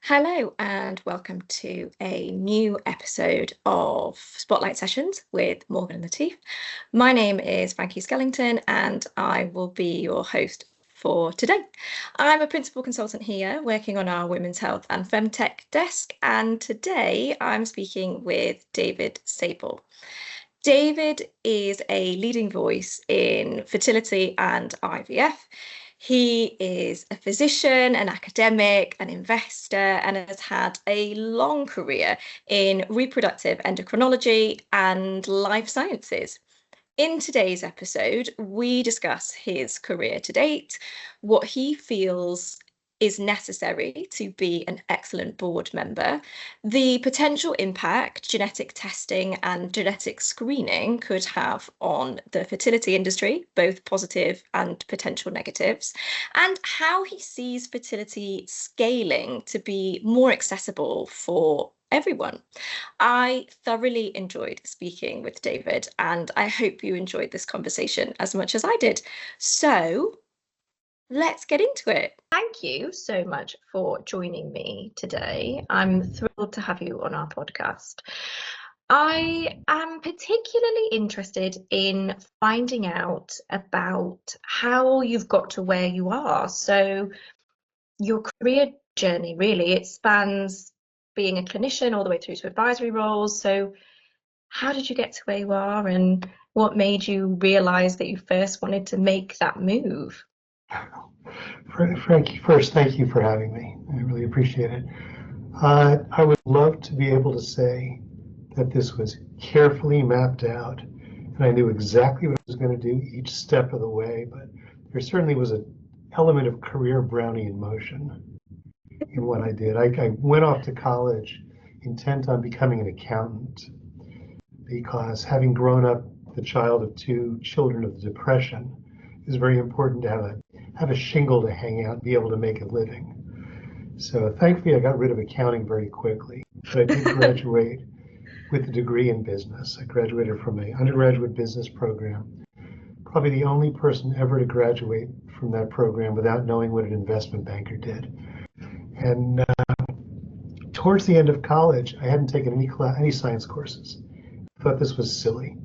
Hello, and welcome to a new episode of Spotlight Sessions with Morgan and Latif. My name is Frankie Skellington, and I will be your host for today. I'm a principal consultant here working on our Women's Health and Femtech desk, and today I'm speaking with David Sable. David is a leading voice in fertility and IVF. He is a physician, an academic, an investor, and has had a long career in reproductive endocrinology and life sciences. In today's episode, we discuss his career to date, what he feels is necessary to be an excellent board member, the potential impact genetic testing and genetic screening could have on the fertility industry, both positive and potential negatives, and how he sees fertility scaling to be more accessible for everyone. I thoroughly enjoyed speaking with David, and I hope you enjoyed this conversation as much as I did. So let's get into it. Thank you so much for joining me today. I'm thrilled to have you on our podcast. I am particularly interested in finding out about how you've got to where you are. So your career journey, really, it spans being a clinician all the way through to advisory roles. So how did you get to where you are, and what made you realize that you first wanted to make that move? Frankie, first, thank you for having me. I really appreciate it. I would love to be able to say that this was carefully mapped out and I knew exactly what I was going to do each step of the way, but there certainly was an element of career Brownian motion in what I did. I went off to college intent on becoming an accountant because, having grown up the child of two children of the Depression, it was very important to have a shingle to hang out and be able to make a living. So thankfully I got rid of accounting very quickly, but I did graduate with a degree in business. I graduated from an undergraduate business program, probably the only person ever to graduate from that program without knowing what an investment banker did. And towards the end of college, I hadn't taken any science courses. I thought this was silly.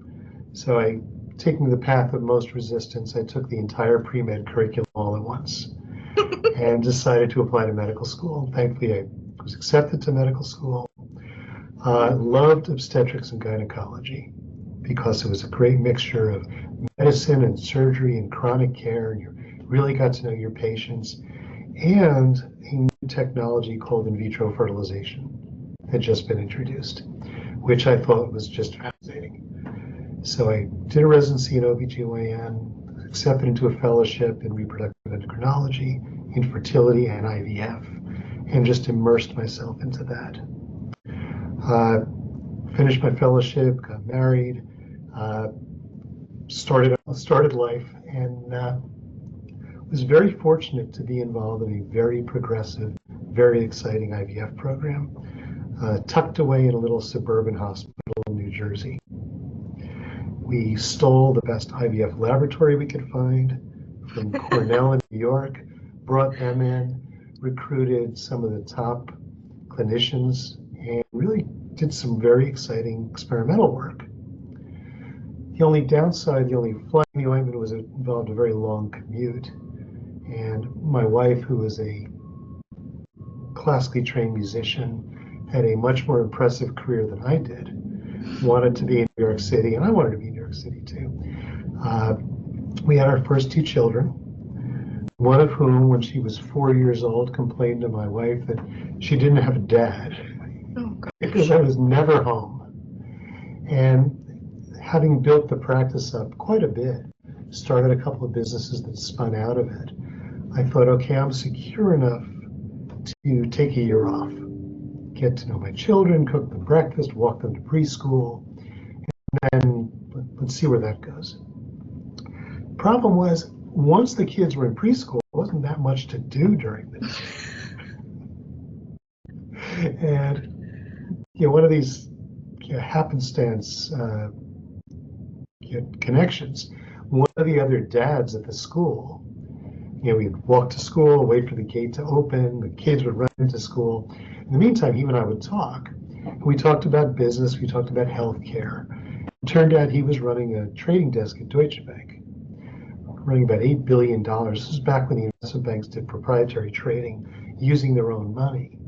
So taking the path of most resistance, I took the entire pre-med curriculum all at once and decided to apply to medical school. Thankfully, I was accepted to medical school. Loved obstetrics and gynecology because it was a great mixture of medicine and surgery and chronic care, and you really got to know your patients, and a new technology called in vitro fertilization had just been introduced, which I thought was just fascinating. So I did a residency in OBGYN, accepted into a fellowship in reproductive endocrinology, infertility, and IVF, and just immersed myself into that. Finished my fellowship, got married, started life, and was very fortunate to be involved in a very progressive, very exciting IVF program, tucked away in a little suburban hospital in New Jersey. We stole the best IVF laboratory we could find from Cornell in New York, brought them in, recruited some of the top clinicians, and really did some very exciting experimental work. The only downside, the only fly in the ointment, was it involved a very long commute. And my wife, who was a classically trained musician, had a much more impressive career than I did, wanted to be in New York City, and I wanted to be in New York City too. We had our first two children, one of whom, when she was 4 years old, complained to my wife that she didn't have a dad because I was never home. And having built the practice up quite a bit, started a couple of businesses that spun out of it, I thought, okay, I'm secure enough to take a year off, get to know my children, cook them breakfast, walk them to preschool, and then let's see where that goes. Problem was, once the kids were in preschool, there wasn't that much to do during the day. And one of these happenstance connections, one of the other dads at the school We'd walk to school, wait for the gate to open, the kids would run into school. In the meantime, he and I would talk. We talked about business, we talked about healthcare. It turned out he was running a trading desk at Deutsche Bank, running about $8 billion. This was back when the investment banks did proprietary trading using their own money.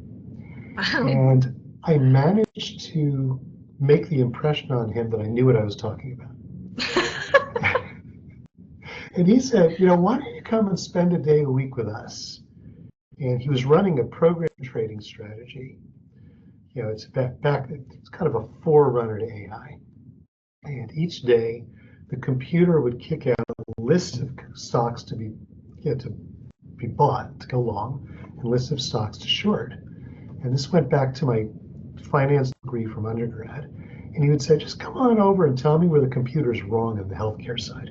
Wow. And I managed to make the impression on him that I knew what I was talking about. And he said, why don't you come and spend a day a week with us? And he was running a program trading strategy. It's it's kind of a forerunner to AI. And each day, the computer would kick out a list of stocks to be bought, to go long, and lists of stocks to short. And this went back to my finance degree from undergrad. And he would say, just come on over and tell me where the computer's wrong on the healthcare side.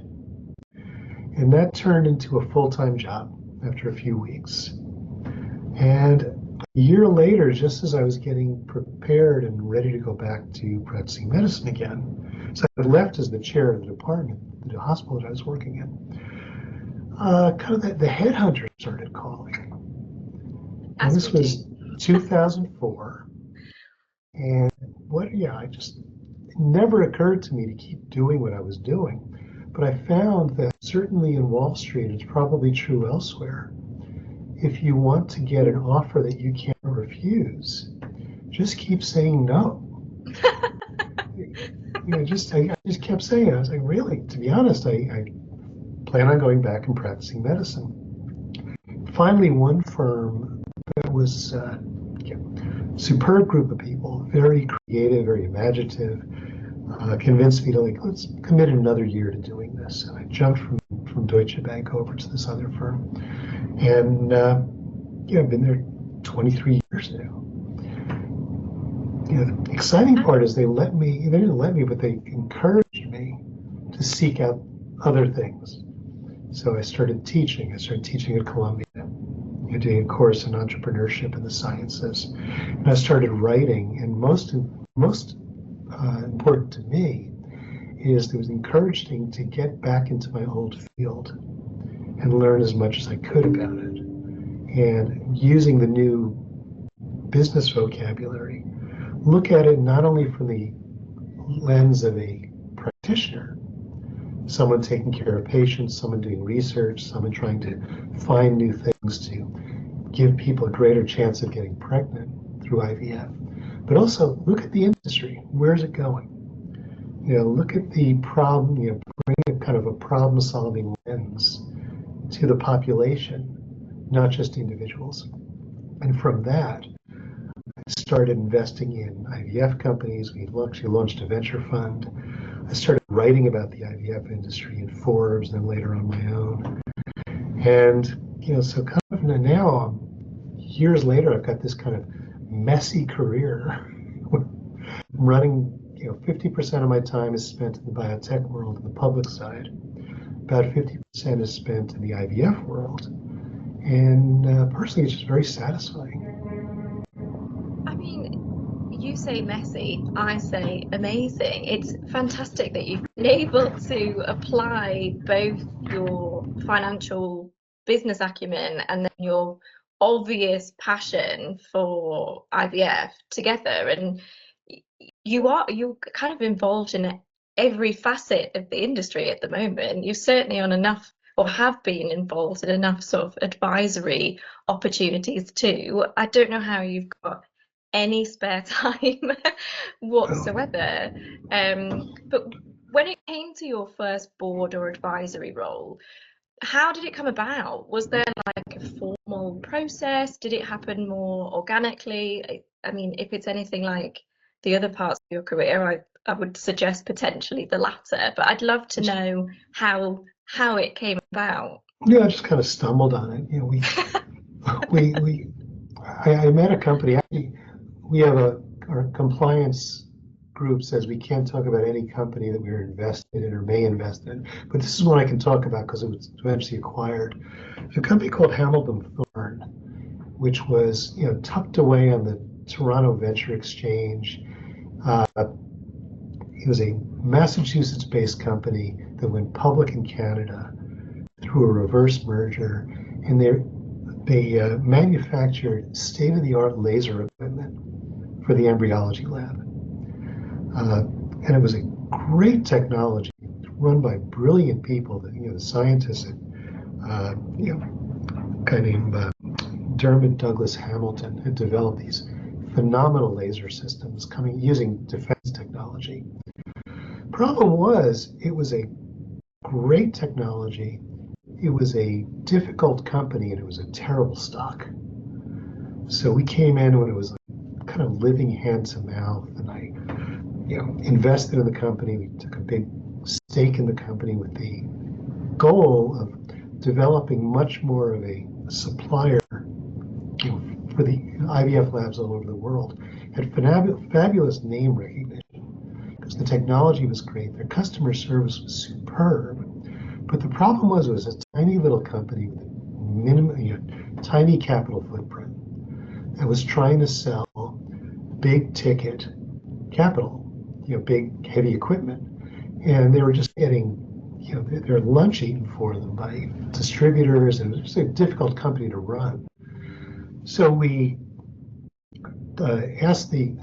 And that turned into a full-time job after a few weeks. And a year later, just as I was getting prepared and ready to go back to practicing medicine again, so I left as the chair of the department, the hospital that I was working in, the headhunters started calling. And this was 2004. And it never occurred to me to keep doing what I was doing. But I found that certainly in Wall Street, it's probably true elsewhere. If you want to get an offer that you can't refuse, just keep saying no. I just kept saying it. I was like, really? To be honest, I plan on going back and practicing medicine. Finally, one firm that was a superb group of people, very creative, very imaginative, convinced me to let's commit another year to doing this. And I jumped from Deutsche Bank over to this other firm. And I've been there 23 years now. The exciting part is they didn't let me, but they encouraged me to seek out other things. So I started teaching. I started teaching at Columbia, doing a course in entrepreneurship and the sciences. And I started writing, and most important to me is it was encouraging to get back into my old field and learn as much as I could about it. And using the new business vocabulary, look at it not only from the lens of a practitioner, someone taking care of patients, someone doing research, someone trying to find new things to give people a greater chance of getting pregnant through IVF, but also look at the industry. Where's it going? Look at the problem, bring a kind of a problem-solving lens to the population, not just individuals. And from that, I started investing in IVF companies. We actually launched a venture fund. I started writing about the IVF industry in Forbes, and then later on my own. And, so kind of now, years later, I've got this kind of messy career. Running, 50% of my time is spent in the biotech world, in the public side. About 50% is spent in the IVF world. And personally, it's just very satisfying. I mean, you say messy, I say amazing. It's fantastic that you've been able to apply both your financial business acumen and then your obvious passion for IVF together. And you're kind of involved in every facet of the industry at the moment. You're certainly on enough, or have been involved in enough sort of advisory opportunities too. I don't know how you've got any spare time whatsoever. But when it came to your first board or advisory role, how did it come about? Was there like a formal process? Did it happen more organically? I mean, if it's anything like the other parts of your career, I would suggest potentially the latter, but I'd love to know how it came about. Yeah, I just kind of stumbled on it. I met a company. We have our compliance group says we can't talk about any company that we're invested in or may invest in, but this is one I can talk about because it was eventually acquired. A company called Hamilton Thorne, which was tucked away on the Toronto Venture Exchange. It was a Massachusetts-based company that went public in Canada through a reverse merger, and they manufactured state-of-the-art laser equipment for the embryology lab. And it was a great technology run by brilliant people. The scientists, a guy named Dermot Douglas Hamilton had developed these phenomenal laser systems using defense technology. Problem was, it was a great technology. It was a difficult company, and it was a terrible stock. So we came in when it was kind of living hand to mouth, and I invested in the company. We took a big stake in the company with the goal of developing much more of a supplier for the IVF labs all over the world. Had fabulous name recognition because the technology was great. Their customer service was superb. But the problem was, it was a tiny little company with a tiny capital footprint that was trying to sell big ticket capital, big heavy equipment, and they were just getting, their lunch eaten for them by distributors, and it was just a difficult company to run. So we asked the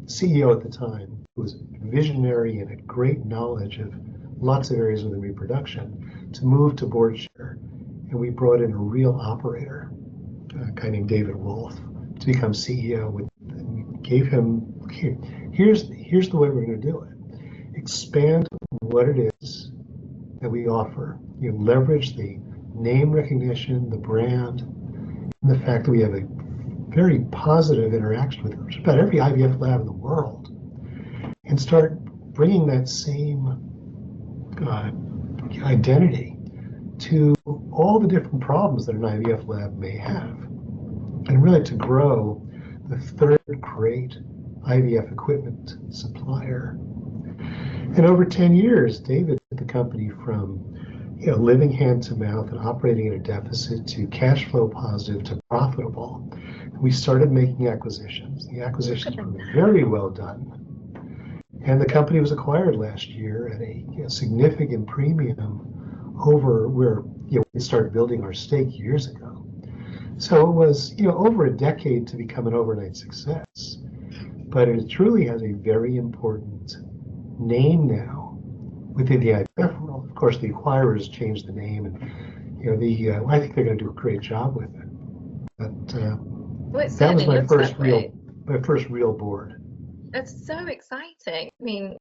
CEO at the time, who was visionary and had great knowledge of lots of areas within reproduction, to move to board share, and we brought in a real operator, a guy named David Wolf, to become CEO. And we gave him, here's the way we're going to do it. Expand what it is that we offer. Leverage the name recognition, the brand, and the fact that we have a very positive interaction with just about every IVF lab in the world, and start bringing that same identity to all the different problems that an IVF lab may have, and really to grow the third great IVF equipment supplier. And over 10 years, David took the company from living hand to mouth and operating at a deficit to cash flow positive to profitable. We started making acquisitions. The acquisitions were very well done. And the company was acquired last year at a significant premium over where we started building our stake years ago. So it was over a decade to become an overnight success. But it truly has a very important name now within the IVF world. Of course, the acquirers changed the name, and I think they're going to do a great job with it. But that was my first real board. That's so exciting. I mean,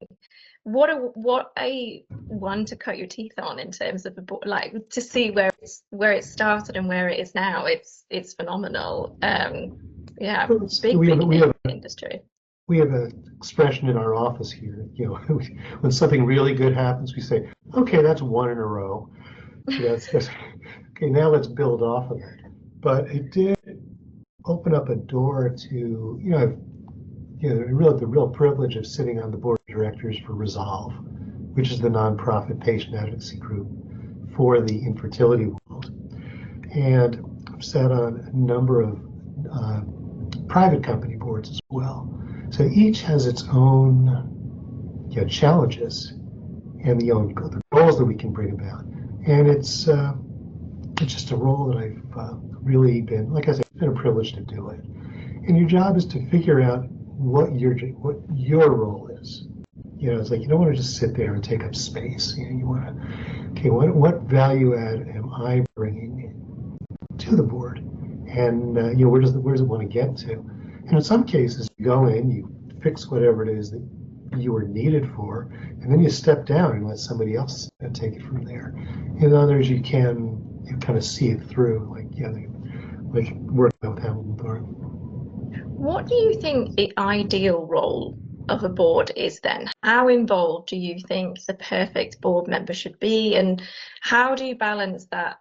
what a one to cut your teeth on in terms of to see where it started and where it is now. It's phenomenal. Big industry. We have an expression in our office here. When something really good happens, we say, "Okay, that's one in a row." Okay, now let's build off of it. But it did open up a door to the real privilege of sitting on the board of directors for Resolve, which is the nonprofit patient advocacy group for the infertility world. And I've sat on a number of private company boards as well. So each has its own challenges and the goals that we can bring about. And it's just a role that I've really been, like I said, it's been a privilege to do it. And your job is to figure out what your role is. It's like you don't want to just sit there and take up space. You want to, what value add am I bringing to the board, and where does it want to get to? And in some cases, you go in, you fix whatever it is that you were needed for, and then you step down and let somebody else take it from there. In others, you kind of see it through, like working with Hamilton Thorne. What do you think the ideal role of a board is then? How involved do you think the perfect board member should be, and how do you balance that?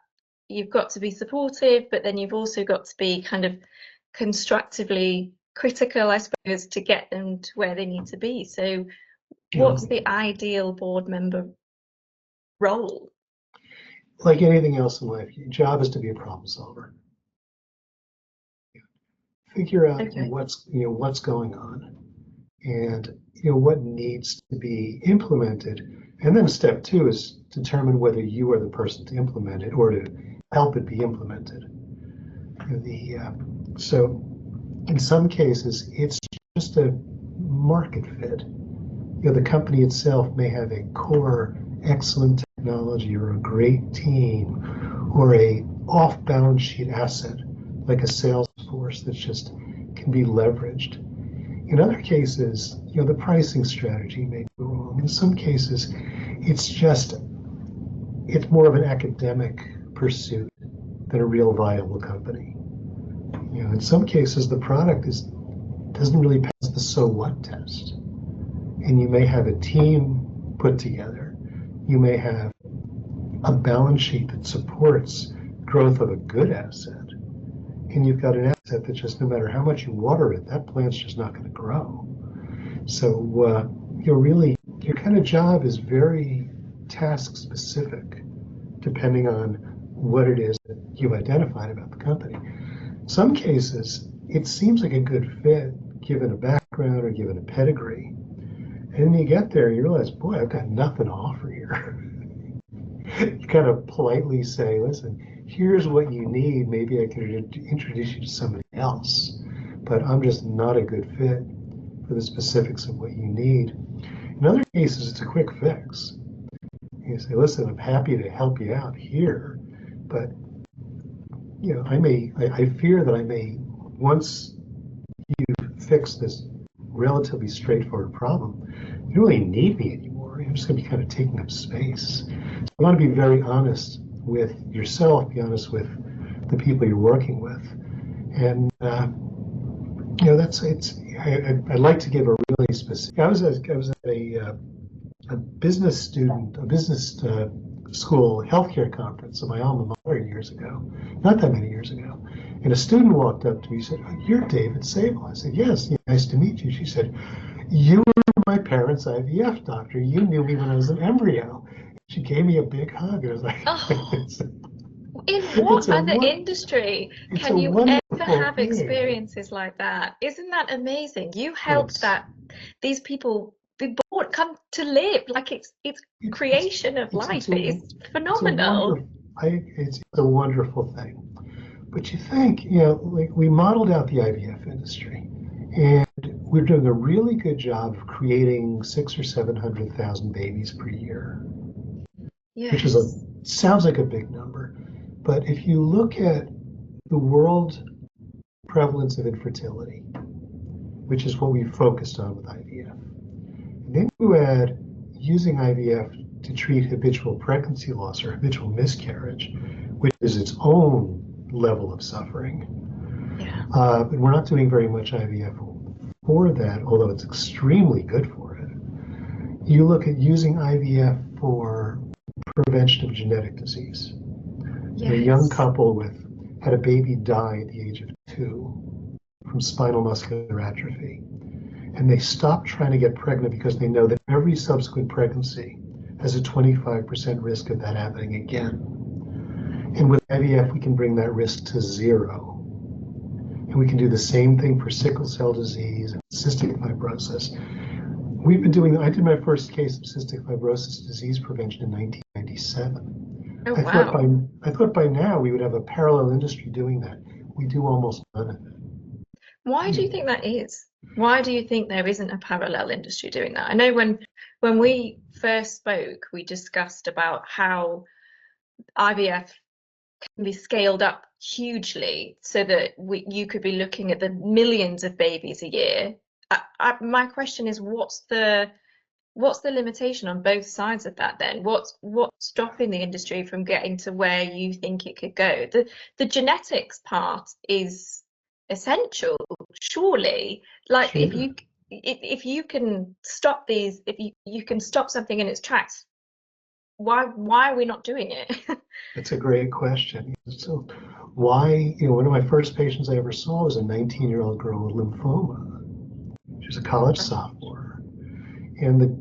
You've got to be supportive, but then you've also got to be kind of constructively critical, I suppose, to get them to where they need to be. So what's the ideal board member role? Like anything else in life, your job is to be a problem solver. Figure out what's going on, and what needs to be implemented. And then step two is determine whether you are the person to implement it or to help it be implemented. So in some cases, it's just a market fit. The company itself may have a core excellent technology or a great team or a off-balance sheet asset like a sales force that just can be leveraged. In other cases, the pricing strategy may be wrong. In some cases, it's more of an academic pursuit than a real viable company. In some cases, the product doesn't really pass the so what test. And you may have a team put together. You may have a balance sheet that supports growth of a good asset. And you've got an asset that just no matter how much you water it, that plant's just not going to grow. So your kind of job is very task specific, depending on what it is that you've identified about the company. In some cases, it seems like a good fit given a background or given a pedigree. And then you get there and you realize, boy, I've got nothing to offer here. You kind of politely say, listen, here's what you need. Maybe I can introduce you to somebody else, but I'm just not a good fit for the specifics of what you need. In other cases, it's a quick fix. You say, listen, I'm happy to help you out here, but I fear that I may, once you fix this relatively straightforward problem, you don't really need me anymore. You're just going to be kind of taking up space. So you want to be very honest with yourself, be honest with the people you're working with. And, I'd like to give a really specific, I was at a business school healthcare conference at my alma mater years ago, not that many years ago. And a student walked up to me and said, oh, you're David Sable. I said, yes, nice to meet you. She said, you were my parents' IVF doctor. You knew me when I was an embryo. She gave me a big hug. And I was like, oh, in what other industry can you ever have experiences like that? Isn't that amazing? You helped these people be born, come to live. Like it's creation of life. It's phenomenal. It's a wonderful thing. But you think, like we modeled out the IVF industry, and we're doing a really good job of creating 600,000 or 700,000 babies per year, yes. Which sounds like a big number. But if you look at the world prevalence of infertility, which is what we focused on with IVF, and then you add using IVF to treat habitual pregnancy loss or habitual miscarriage, which is its own level of suffering. Yeah. But we're not doing very much IVF for that, although it's extremely good for it. You look at using IVF for prevention of genetic disease. Yes. A young couple had a baby die at the age of 2 from spinal muscular atrophy. And they stopped trying to get pregnant because they know that every subsequent pregnancy has a 25% risk of that happening again. And with IVF, we can bring that risk to 0. And we can do the same thing for sickle cell disease and cystic fibrosis. I did my first case of cystic fibrosis disease prevention in 1997. Oh, wow. I thought by now we would have a parallel industry doing that. We do almost none of it. Why do you think that is? Why do you think there isn't a parallel industry doing that? I know when we first spoke, we discussed about how IVF can be scaled up hugely so that you could be looking at the millions of babies a year. My question is, what's the limitation on both sides of that then? What's stopping the industry from getting to where you think it could go? The genetics part is essential, surely. Like sure. if you can stop these, if you can stop something in its tracks, why are we not doing it? That's a great question. So why, one of my first patients I ever saw was a 19-year-old girl with lymphoma. She was a college sophomore. And the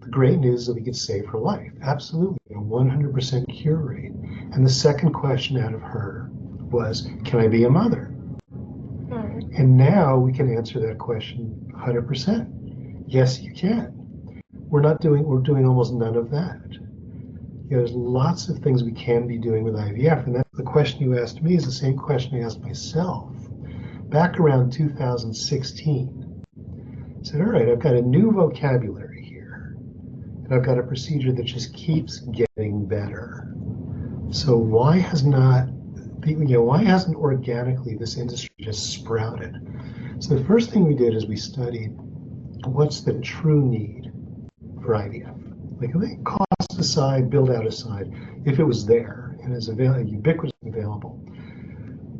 great news is that we could save her life. Absolutely, a 100% cure rate. And the second question out of her was, can I be a mother? And now we can answer that question 100%. Yes, you can. We're doing almost none of that. There's lots of things we can be doing with IVF, and that's the question you asked me is the same question I asked myself back around 2016. I said, all right, I've got a new vocabulary here, and I've got a procedure that just keeps getting better. So why hasn't organically this industry just sprouted? So the first thing we did is we studied what's the true need for IVF. Like cost aside, build out aside, if it was there and is ubiquitously available.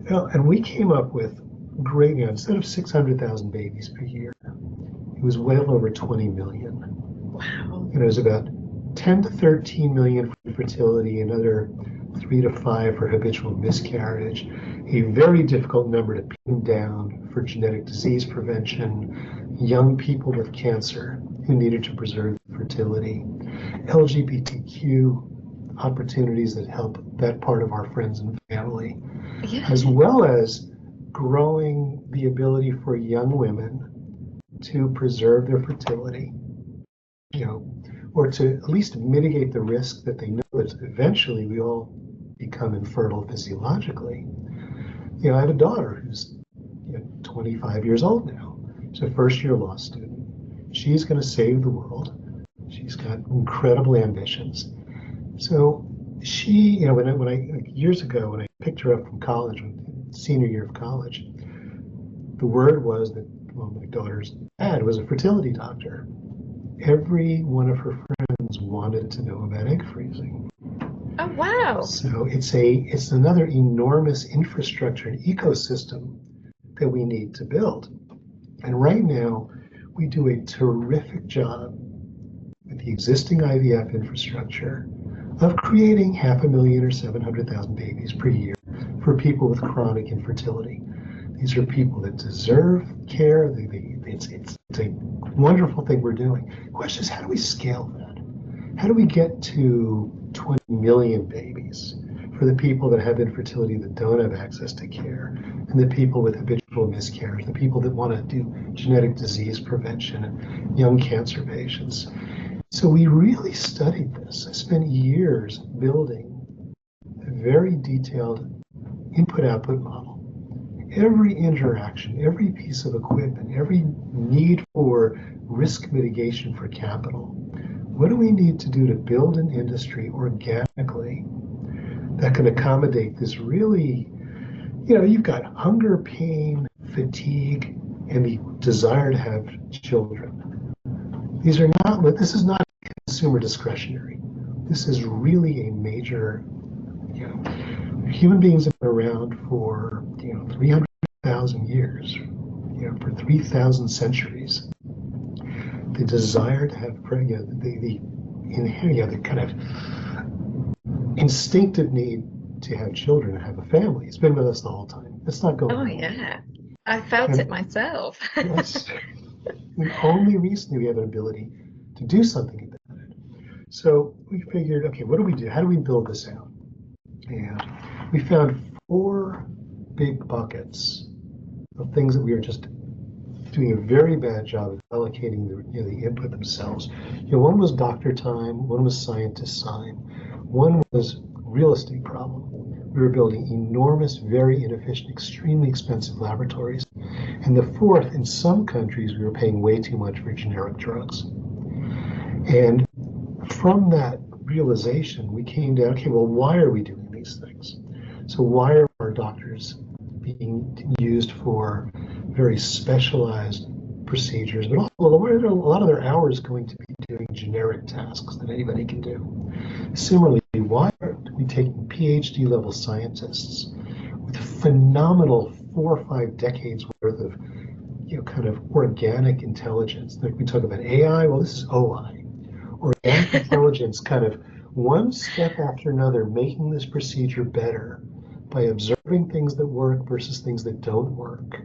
And we came up with great, instead of 600,000 babies per year, it was well over 20 million. Wow. It was about 10 to 13 million for fertility, another 3 to 5 for habitual miscarriage, a very difficult number to pin down for genetic disease prevention, young people with cancer who needed to preserve fertility, LGBTQ opportunities that help that part of our friends and family, as well as growing the ability for young women to preserve their fertility, or to at least mitigate the risk that they know that eventually we all become infertile physiologically. I have a daughter who's 25 years old now. She's a first-year law student. She's going to save the world. She's got incredible ambitions. So she, years ago when I picked her up from college, senior year of college, the word was that, my daughter's dad was a fertility doctor. Every one of her friends wanted to know about egg freezing. Oh, wow. So it's another enormous infrastructure and ecosystem that we need to build. And right now, we do a terrific job with the existing IVF infrastructure of creating 500,000 or 700,000 babies per year for people with chronic infertility. These are people that deserve care. It's a wonderful thing we're doing. The question is, how do we scale that? How do we get to 20 million babies for the people that have infertility that don't have access to care, and the people with habitual miscarriage, the people that want to do genetic disease prevention, and young cancer patients? So we really studied this. I spent years building a very detailed input-output model. Every interaction, every piece of equipment, every need for risk mitigation for capital. What do we need to do to build an industry organically that can accommodate this really, you've got hunger, pain, fatigue, and the desire to have children. This is not consumer discretionary. This is really a major, human beings have been around for 300,000 years, for 3,000 centuries. The desire to have the kind of instinctive need to have children and have a family. It's been with us the whole time. It's not going away. Yeah, I felt it myself. Yes. And only recently we have an ability to do something about it. So we figured, okay, what do we do? How do we build this out? And we found 4 big buckets of things that we are just doing a very bad job of allocating the input themselves. One was doctor time, one was scientist time, one was real estate problem. We were building enormous, very inefficient, extremely expensive laboratories. And the fourth, in some countries, we were paying way too much for generic drugs. And from that realization, we came down, okay, well, why are we doing these things? So why are our doctors being used for very specialized procedures, but also a lot of their hours going to be doing generic tasks that anybody can do? Similarly, why are we taking PhD level scientists with phenomenal 4 or 5 decades worth of kind of organic intelligence? Like we talk about AI, well, this is OI. Organic intelligence, kind of one step after another, making this procedure better by observing things that work versus things that don't work,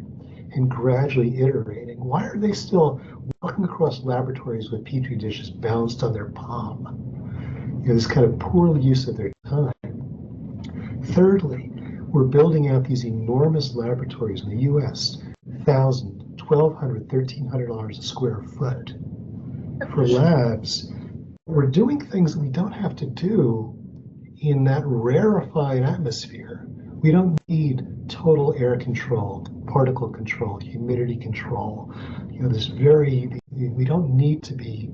and gradually iterating. Why are they still walking across laboratories with petri dishes bounced on their palm? This kind of poor use of their time. Thirdly, we're building out these enormous laboratories in the US, $1,000, $1,200, $1,300 a square foot for labs. We're doing things that we don't have to do in that rarefied atmosphere We don't need total air control, particle control, humidity control. We don't need to be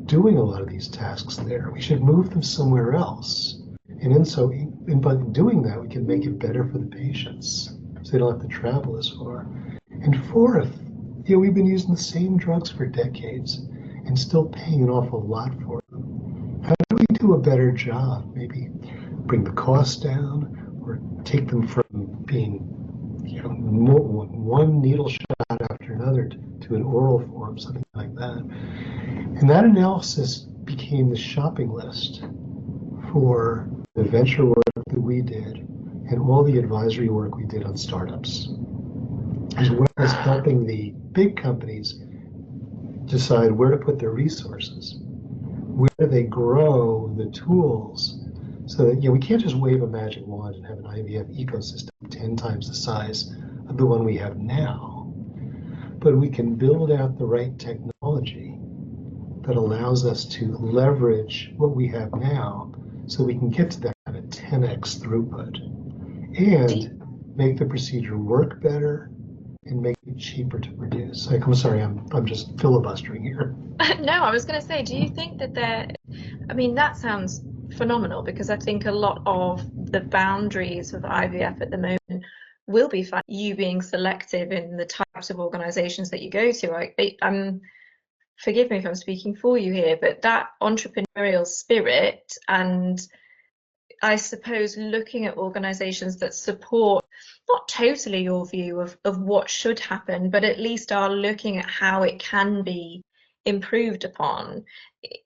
doing a lot of these tasks there. We should move them somewhere else. And by doing that, we can make it better for the patients so they don't have to travel as far. And fourth, we've been using the same drugs for decades and still paying an awful lot for them. How do we do a better job? Maybe bring the cost down or take them from being one needle shot after another to an oral form, something like that. And that analysis became the shopping list for the venture work that we did and all the advisory work we did on startups, as well as helping the big companies decide where to put their resources, where they grow the tools, so that we can't just wave a magic wand and have an IVF ecosystem 10 times the size of the one we have now, but we can build out the right technology that allows us to leverage what we have now so we can get to that kind of 10x throughput and make the procedure work better and make it cheaper to produce. I'm sorry, I'm just filibustering here. No, I was going to say, do you think that that sounds phenomenal, because I think a lot of the boundaries of IVF at the moment will be you being selective in the types of organizations that you go to. Forgive me if I'm speaking for you here, but that entrepreneurial spirit, and I suppose looking at organizations that support not totally your view of what should happen, but at least are looking at how it can be improved upon.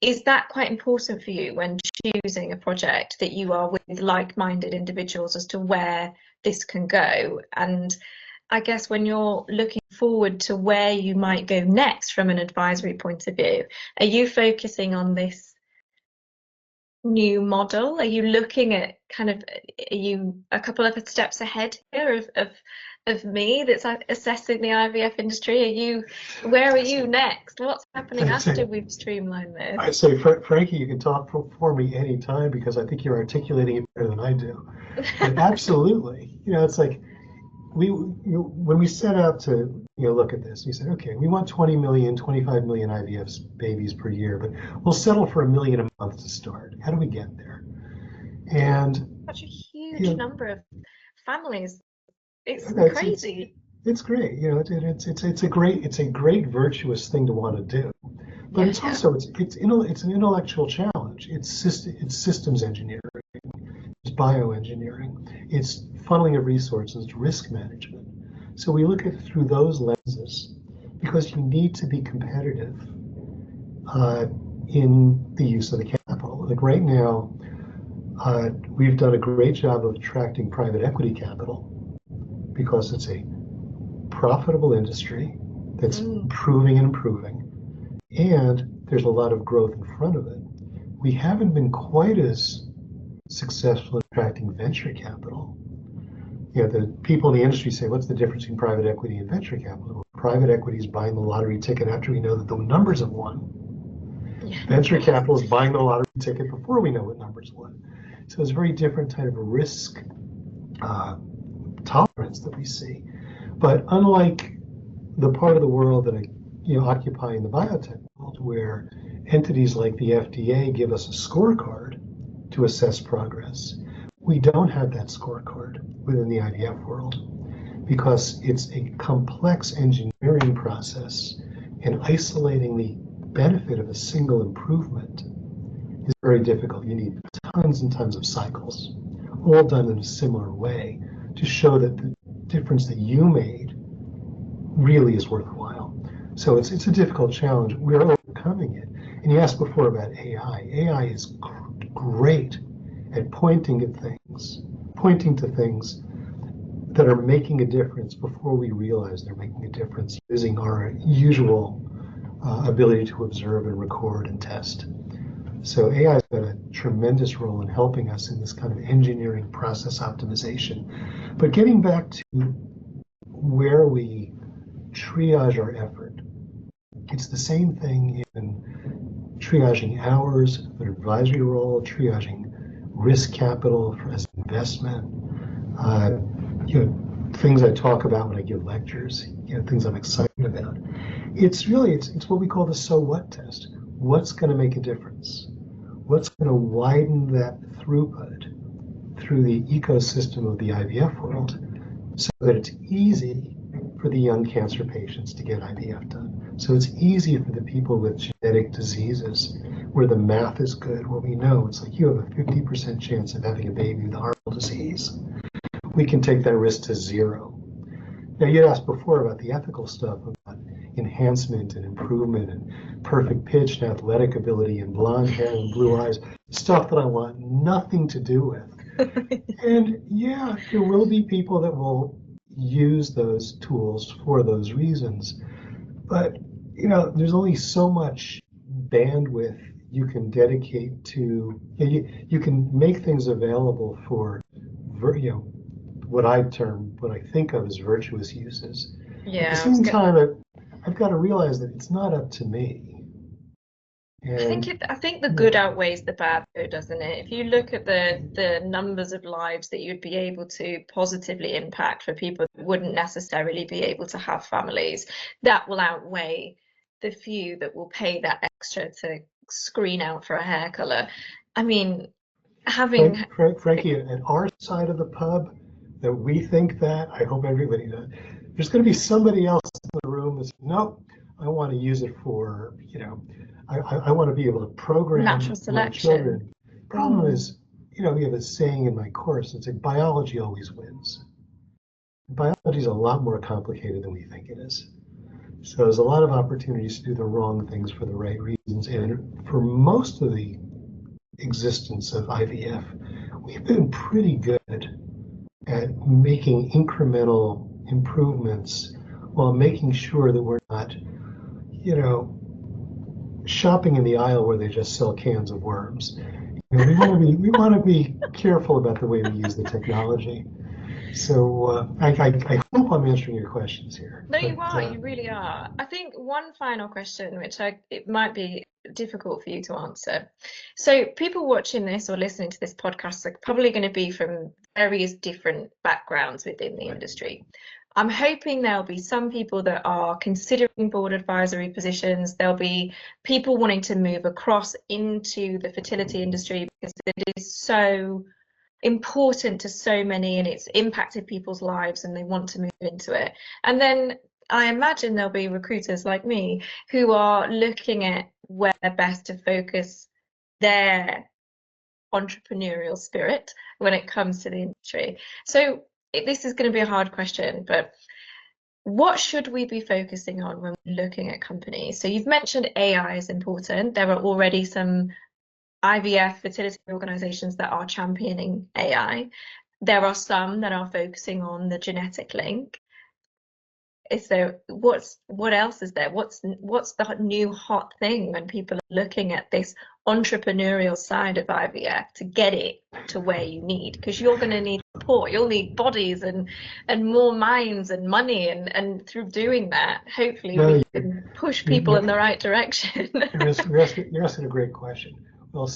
Is that quite important for you when choosing a project, that you are with like-minded individuals as to where this can go? And I guess when you're looking forward to where you might go next from an advisory point of view, are you focusing on this new model? Are you looking at are you a couple of steps ahead here of me that's assessing the IVF industry? Where are you next? What's happening after we've streamlined this? I say, Frankie, you can talk for me anytime, because I think you're articulating it better than I do. But absolutely, it's like when we set out to look at this, we said, okay, we want 20 million, 25 million IVF babies per year, but we'll settle for 1 million a month to start. How do we get there? And such a huge number of families. It's crazy. It's great. It's a great virtuous thing to want to do. But it's also it's an intellectual challenge. It's systems engineering. It's bioengineering. It's funneling of resources, risk management. So we look at it through those lenses, because you need to be competitive in the use of the capital. Like right now, we've done a great job of attracting private equity capital, because it's a profitable industry that's improving and improving, and there's a lot of growth in front of it. We haven't been quite as successful in attracting venture capital. The people in the industry say, what's the difference between private equity and venture capital? Well, private equity is buying the lottery ticket after we know that the numbers have won. Venture capital is buying the lottery ticket before we know what numbers won. So it's a very different type of risk tolerance that we see. But unlike the part of the world that occupy in the biotech world, where entities like the FDA give us a scorecard to assess progress, we don't have that scorecard within the IVF world, because it's a complex engineering process, and isolating the benefit of a single improvement is very difficult. You need tons and tons of cycles, all done in a similar way, to show that the difference that you made really is worthwhile. So it's a difficult challenge. We're overcoming it. And you asked before about AI. AI is great at pointing to things that are making a difference before we realize they're making a difference, using our usual ability to observe and record and test. So AI has got a tremendous role in helping us in this kind of engineering process optimization. But getting back to where we triage our effort, it's the same thing in triaging hours, an advisory role, triaging risk capital as investment, You know, things I talk about when I give lectures, you know, things I'm excited about. It's really, it's what we call the so what test. What's going to make a difference? What's going to widen that throughput through the ecosystem of the IVF world so that it's easy for the young cancer patients to get IVF done. So it's easy for the people with genetic diseases where the math is good, where we know it's like you have a 50% chance of having a baby with heart disease. We can take that risk to zero. Now, you had asked before about the ethical stuff, about enhancement and improvement and perfect pitch and athletic ability and blonde hair and blue eyes, stuff that I want nothing to do with. And yeah, there will be people that will use those tools for those reasons. But, you know, there's only so much bandwidth you can dedicate to, you can make things available for, you know, what I think of as virtuous uses. At the Yeah, same time, I've got to realize that it's not up to me. I think the good Yeah, outweighs the bad, though, doesn't it? If you look at the numbers of lives that you'd be able to positively impact for people that wouldn't necessarily be able to have families, that will outweigh the few that will pay that extra to screen out for a hair color. I mean, having Frankie, at our side of the pub, that we think that, I hope everybody does, there's going to be somebody else in the room that's, nope, I want to use it for, you know, I want to be able to natural program my selection. children. Problem is, you know, we have a saying in my course, it's like biology always wins. Biology is a lot more complicated than we think it is. So there's a lot of opportunities to do the wrong things for the right reasons. And for most of the existence of IVF, we've been pretty good at making incremental improvements while making sure that we're not, you know, shopping in the aisle where they just sell cans of worms. You know, we want to be careful about the way we use the technology. So I hope I'm answering your questions here. No, But you are. You really are. I think one final question, it might be difficult for you to answer. So people watching this or listening to this podcast are probably going to be from various different backgrounds within the industry. I'm hoping there'll be some people that are considering board advisory positions. There'll be people wanting to move across into the fertility industry because it is so important to so many and it's impacted people's lives and they want to move into it. And then I imagine there'll be recruiters like me who are looking at where best to focus their entrepreneurial spirit when it comes to the industry. So this is going to be a hard question, but what should we be focusing on when we're looking at companies? So you've mentioned AI is important. There are already some IVF fertility organizations that are championing AI. There are some that are focusing on the genetic link. What else is there? What's the new hot thing when people are looking at this entrepreneurial side of IVF to get it to where you need? Because you're going to need support, you'll need bodies and more minds and money, and through doing that, hopefully we can push people in the right direction. You're asking a great question. Well,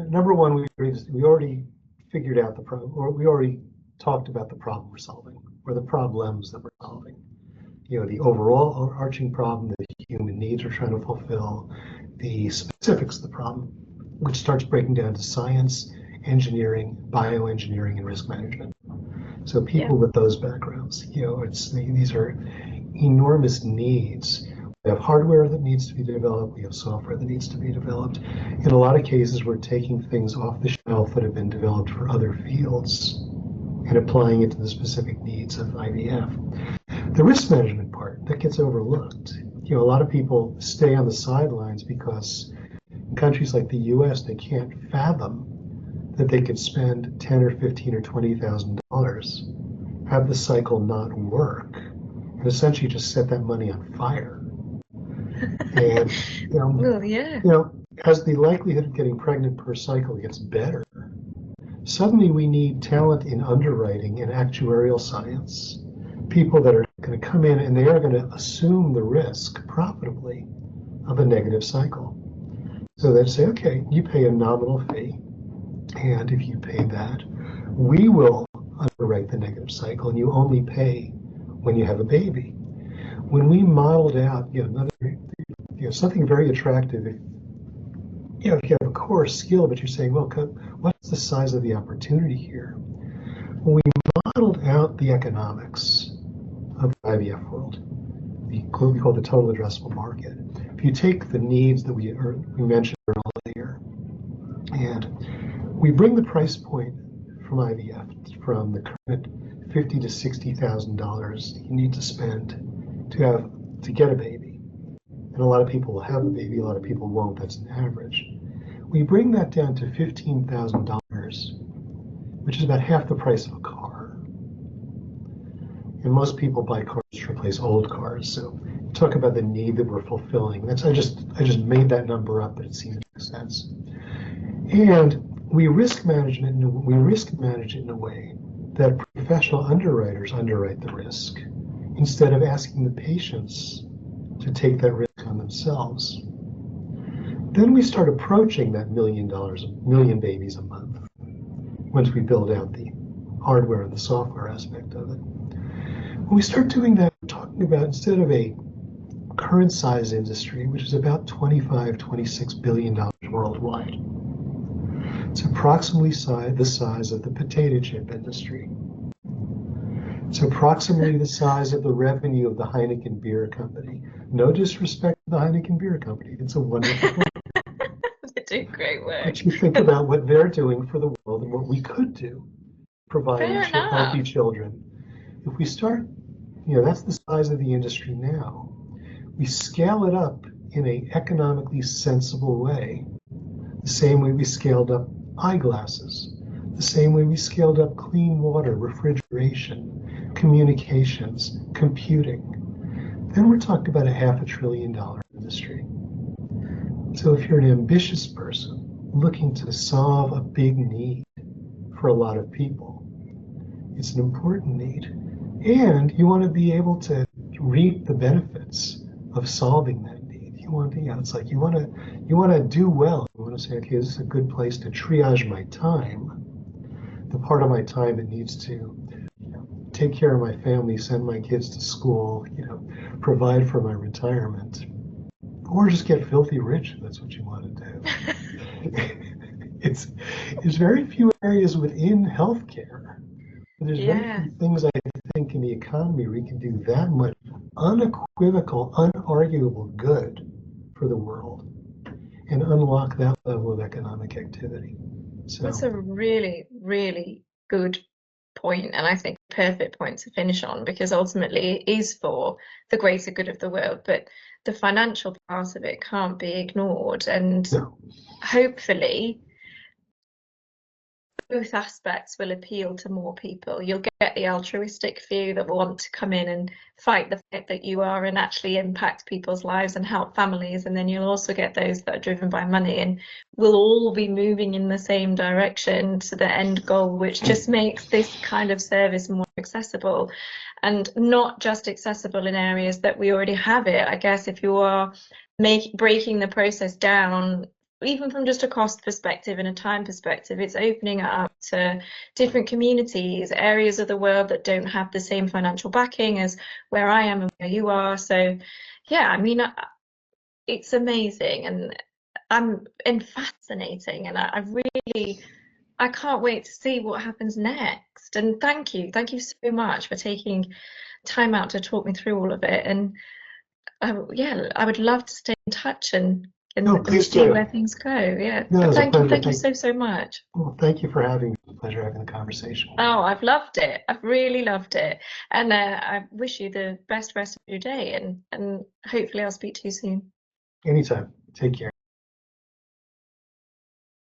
number one, we already figured out the problem, or we already talked about the problem we're solving, or the problems that we're solving. You know, the overall arching problem that human needs are trying to fulfill, the specifics of the problem, which starts breaking down to science, engineering, bioengineering, and risk management. So people with those backgrounds, you know, these are enormous needs. We have hardware that needs to be developed. We have software that needs to be developed. In a lot of cases, we're taking things off the shelf that have been developed for other fields and applying it to the specific needs of IVF. The risk management part, that gets overlooked. You know, a lot of people stay on the sidelines because in countries like the US, they can't fathom that they could spend $10 or $15 or $20,000, have the cycle not work, and essentially just set that money on fire. And you know, as the likelihood of getting pregnant per cycle gets better, suddenly we need talent in underwriting and actuarial science, people that are going to come in and they are going to assume the risk profitably of a negative cycle. So they say, okay, you pay a nominal fee, and if you pay that, we will underwrite the negative cycle, and you only pay when you have a baby. When we modeled out, something very attractive, if you have a core skill, but you're saying, well, what's the size of the opportunity here? When we modeled out the economics of the IVF world, we call the total addressable market. If you take the needs that we mentioned earlier, and we bring the price point from IVF from the current $50,000 to $60,000 you need to spend to get a baby. And a lot of people will have a baby, a lot of people won't. That's an average. We bring that down to $15,000, which is about half the price of a car. And most people buy cars to replace old cars. So talk about the need that we're fulfilling. I just made that number up, but it seems to make sense. And we risk manage it in a way that professional underwriters underwrite the risk instead of asking the patients to take that risk on themselves. Then we start approaching that $1 million babies a month once we build out the hardware and the software aspect of it. When we start doing that, we're talking about, instead of a current size industry, which is about $25, $26 billion worldwide, it's approximately the size of the potato chip industry. It's approximately the size of the revenue of the Heineken Beer Company. No disrespect to the Heineken Beer Company. It's a wonderful company. They do great work. But you think about what they're doing for the world and what we could do, providing healthy children. If we start, that's the size of the industry now. We scale it up in an economically sensible way, the same way we scaled up eyeglasses, the same way we scaled up clean water, refrigeration, communications, computing. Then we're talking about a $500 billion industry. So if you're an ambitious person looking to solve a big need for a lot of people, it's an important need. And you want to be able to reap the benefits of solving that need. You want to, it's like you want to do well. You want to say, okay, this is a good place to triage my time, the part of my time that needs to take care of my family, send my kids to school, provide for my retirement, or just get filthy rich if that's what you want to do. There's very few areas within healthcare. There's very few things I think in the economy where we can do that much unequivocal, unarguable good for the world and unlock that level of economic activity. So that's a really, really good point, and I think perfect point to finish on, because ultimately it is for the greater good of the world, but the financial part of it can't be ignored. And hopefully both aspects will appeal to more people. You'll get the altruistic few that will want to come in and fight the fight that you are and actually impact people's lives and help families, and then you'll also get those that are driven by money, and we'll all be moving in the same direction to the end goal, which just makes this kind of service more accessible, and not just accessible in areas that we already have it. I guess if you are breaking the process down, even from just a cost perspective and a time perspective, it's opening it up to different communities, areas of the world that don't have the same financial backing as where I am and where you are. So yeah, I mean, it's amazing and fascinating, and I can't wait to see what happens next. And thank you so much for taking time out to talk me through all of it. And I would love to stay in touch and see where things go. Yeah. No, Thank you so much. Well, thank you for having me. It's a pleasure having the conversation. Oh, I've loved it. I've really loved it. And I wish you the best rest of your day, and hopefully I'll speak to you soon. Anytime. Take care.